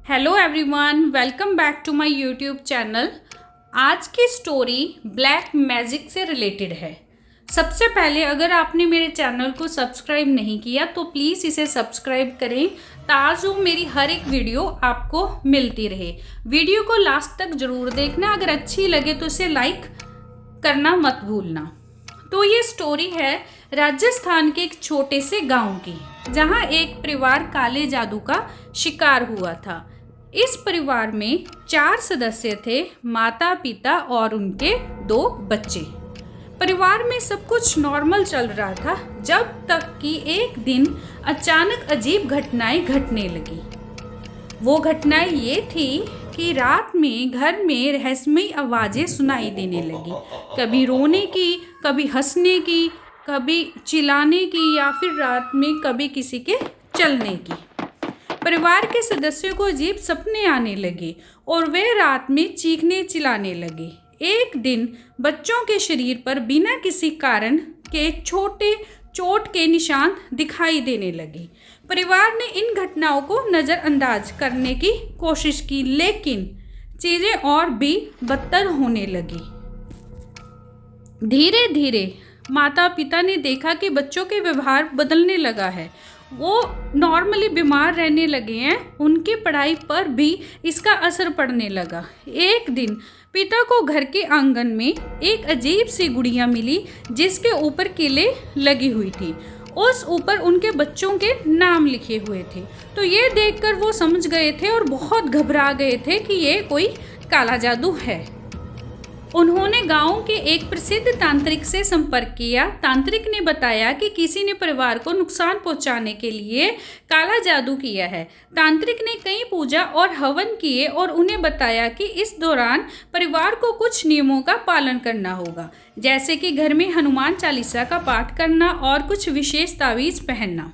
Hello everyone, welcome back to my YouTube channel. आज की story black magic से related है। सबसे पहले अगर आपने मेरे चैनल को सब्सक्राइब नहीं किया तो प्लीज़ इसे सब्सक्राइब करें ताकि मेरी हर एक वीडियो आपको मिलती रहे। वीडियो को लास्ट तक ज़रूर देखना, अगर अच्छी लगे तो इसे लाइक करना मत भूलना। तो ये स्टोरी है राजस्थान के एक छोटे से गांव की, जहां एक परिवार काले जादू का शिकार हुआ था। इस परिवार में 4 सदस्य थे, माता पिता और उनके 2 बच्चे। परिवार में सब कुछ नॉर्मल चल रहा था जब तक कि एक दिन अचानक अजीब घटनाएं घटने लगी। वो घटनाएं ये थी कि रात में घर में रहस्यमयी आवाज़ें सुनाई देने लगी, कभी रोने की, कभी हंसने की, कभी चिल्लाने की, या फिर रात में कभी किसी के चलने की। परिवार के सदस्यों को अजीब सपने आने लगे और वे रात में चीखने चिल्लाने लगे। एक दिन बच्चों के शरीर पर बिना किसी कारण के छोटे चोट के निशान दिखाई देने लगे। परिवार ने इन घटनाओं को नज़रअंदाज करने की कोशिश की, लेकिन चीज़ें और भी बदतर होने लगी। धीरे धीरे माता पिता ने देखा कि बच्चों के व्यवहार बदलने लगा है। वो नॉर्मली बीमार रहने लगे हैं, उनकी पढ़ाई पर भी इसका असर पड़ने लगा। एक दिन पिता को घर के आंगन में एक अजीब सी गुड़िया मिली जिसके ऊपर कीले लगी हुई थी। उस ऊपर उनके बच्चों के नाम लिखे हुए थे। तो ये देखकर वो समझ गए थे और बहुत घबरा गए थे कि ये कोई काला जादू है। उन्होंने गांव के एक प्रसिद्ध तांत्रिक से संपर्क किया। तांत्रिक ने बताया कि किसी ने परिवार को नुकसान पहुंचाने के लिए काला जादू किया है। तांत्रिक ने कई पूजा और हवन किए और उन्हें बताया कि इस दौरान परिवार को कुछ नियमों का पालन करना होगा, जैसे कि घर में हनुमान चालीसा का पाठ करना और कुछ विशेष तावीज़ पहनना।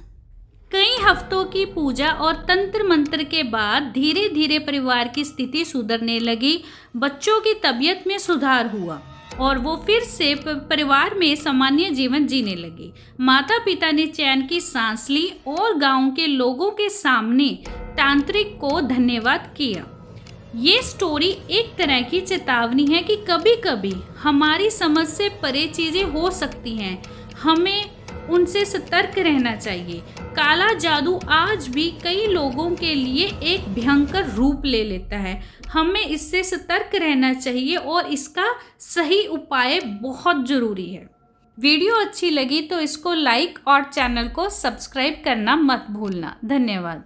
कई हफ्तों की पूजा और तंत्र मंत्र के बाद धीरे धीरे परिवार की स्थिति सुधरने लगी। बच्चों की तबीयत में सुधार हुआ और वो फिर से परिवार में सामान्य जीवन जीने लगे। माता पिता ने चैन की सांस ली और गांव के लोगों के सामने तांत्रिक को धन्यवाद किया। ये स्टोरी एक तरह की चेतावनी है कि कभी कभी हमारी समझ से परे चीज़ें हो सकती हैं, हमें उनसे सतर्क रहना चाहिए। काला जादू आज भी कई लोगों के लिए एक भयंकर रूप ले लेता है, हमें इससे सतर्क रहना चाहिए और इसका सही उपाय बहुत ज़रूरी है। वीडियो अच्छी लगी तो इसको लाइक और चैनल को सब्सक्राइब करना मत भूलना। धन्यवाद।